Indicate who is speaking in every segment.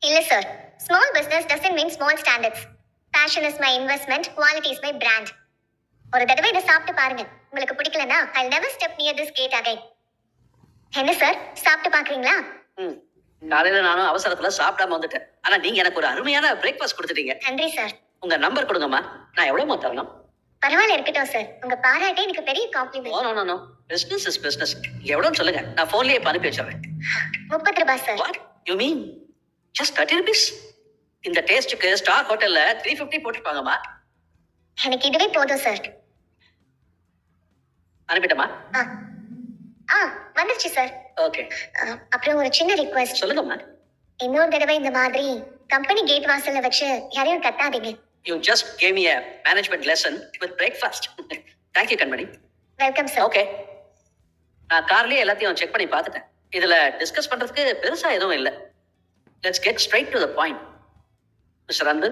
Speaker 1: இல்ல sir. Small business doesn't mean small standards. Fashion is my investment, quality is my brand. ஒரு தடவை இதை சாப்பிட்டு பாருங்க. உங்களுக்கு பிடிக்கலனா I'll never step near this gate again. என்ன சார், சாப்பிட்டு பாக்குறீங்களா?
Speaker 2: காலையில நானும் அவசரத்துல சாப்பிடாம வந்துட்டேன். ஆனா நீங்க எனக்கு ஒரு அருமையான பிரேக்ஃபாஸ்ட் கொடுத்துட்டீங்க.
Speaker 1: நன்றி சார்.
Speaker 2: உங்க நம்பர் கொடுங்கம்மா. நான் எவ்வளவுமா தரணும்?
Speaker 1: பரவாயில்ல, இருக்கட்டும் சார். உங்க பாராட்டே எனக்கு பெரிய compliment.
Speaker 2: No. Business is business. எவ்வளவுன்னு சொல்லுங்க, நான் போன்லயே அனுப்பி வச்சிடுறேன்.
Speaker 1: 30 ரூபாய் sir.
Speaker 2: What you mean just 30 rupees? இந்த டேஸ்டுக்கு ஸ்டார் ஹோட்டல்ல 350 போட்டுருப்பாங்கம்மா.
Speaker 1: எனக்கு இதுவே போதும் சார்.
Speaker 2: அனுப்பிட்டமா?
Speaker 1: வந்துருச்சு சார்.
Speaker 2: ஓகே.
Speaker 1: அப்புறம் ஒரு சின்ன ரிக்வெஸ்ட்.
Speaker 2: சொல்லுங்கம்மா.
Speaker 1: இன்னொரு தடவை இந்த மாதிரி கம்பெனி கேட் வாசல்ல வச்சு யாரையும் கத்தாதீங்க.
Speaker 2: You just gave me a management lesson with breakfast. Thank you, Kanmani.
Speaker 1: Welcome sir.
Speaker 2: Okay. நான் கார்லயே எல்லாத்தையும் செக் பண்ணி பார்த்துட்டேன். இதுல டிஸ்கஸ் பண்றதுக்கு பெருசா எதுவும் இல்லை. Let's get straight to the point. Mr. Anbu,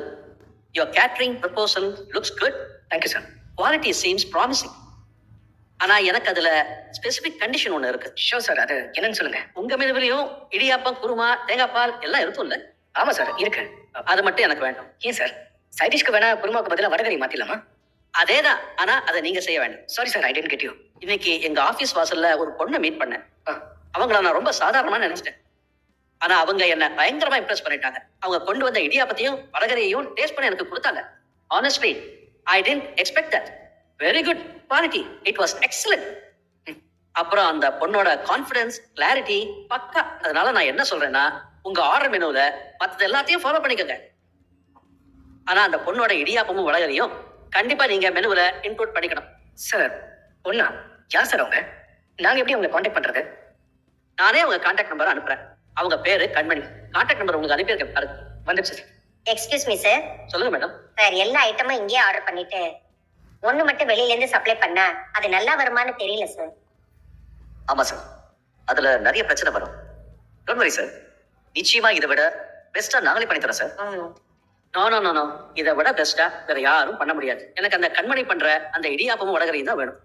Speaker 2: your catering proposal looks good. Thank you, sir. Quality seems promising. ஆனா எனக்கு அதுல ஸ்பெசிபிக் கண்டிஷன் ஒண்ணு இருக்கு.
Speaker 3: ஷோர் சார், அது என்னன்னு சொல்லுங்க.
Speaker 2: உங்க மெனுவிலையும் இடியாப்பம், குருமா, தேங்காய் பால் எல்லாம் இருக்கும்ல?
Speaker 3: ஆமா சார், இருக்கு.
Speaker 2: அது மட்டும் எனக்கு வேண்டாம்.
Speaker 3: ஏன் சார், சைட் டிஷ்க்கு வேணா குருமாவுக்கு பதிலா வடகரி மாத்திடலாமா?
Speaker 2: அதேதான், ஆனா அதை நீங்க செய்ய வேண்டாம்.
Speaker 3: Sorry sir, I tent get you.
Speaker 2: இன்னைக்கு எங்க ஆபீஸ் வாசல்ல ஒரு பொண்ணை மீட் பண்ணேன். அவங்கள நான் ரொம்ப சாதாரணமா நினைச்சிட்டேன். ஆனா அவங்க என்ன பயங்கரமா இம்ப்ரெஸ் பண்ணிட்டாங்க. அவங்க கொண்டு வந்த இடியாப்பத்தையும் வடகரையையும் டேஸ்ட் பண்ணி எனக்கு கொடுத்தாங்க. Honestly, I didn't expect that. Very good quality. It was excellent. அப்புறம் அந்த பொண்ணோட கான்ஃபிடன்ஸ், கிளாரிட்டி பக்கா. அதனால நான் என்ன சொல்றேன்னா, உங்க ஆர்டர் மெனுல மற்றது எல்லாத்தையும் ஃபாலோ பண்ணிக்கோங்க. ஆனா அந்த பொண்ணோட இடியாப்பமும் வடகரையும் கண்டிப்பா நீங்க மெனுல இன்க்ளூட் பண்ணிக்கணும்.
Speaker 3: சார், ஒண்ணா யார் சார் அவங்க? நாங்க எப்படி உங்களை காண்டாக்ட் பண்றது?
Speaker 2: நானே உங்க கான்டாக்ட் நம்பர் அனுப்புறேன். அவங்க பேரு கண்மணி. கான்டாக்ட் நம்பர் உங்களுக்கு அனுப்பியிருக்கேன் பாருங்க.
Speaker 3: வந்துடுச்சு சார்.
Speaker 1: Excuse me sir.
Speaker 2: சொல்லுங்க மேடம்.
Speaker 1: சார், எல்லா ஐட்டமும் இங்கேயே ஆர்டர் பண்ணிட்டு ஒண்ணு மட்டும் வெளியில இருந்து சப்ளை பண்ணா அது நல்லா வருமானு தெரியல சார்.
Speaker 3: ஆமா சார், அதுல நிறைய பிரச்சனை வரும். டோன்ட் வரி சார், நிச்சயமா இதை விட பெஸ்டா நாங்களே பண்ணி தரோம் சார்.
Speaker 2: நோ. இதை விட பெஸ்டா வேற யாரும் பண்ண முடியாது. எனக்கு அந்த கண்மணி பண்ற அந்த இடியாப்பமும் வடகரையும் தான் வேணும்.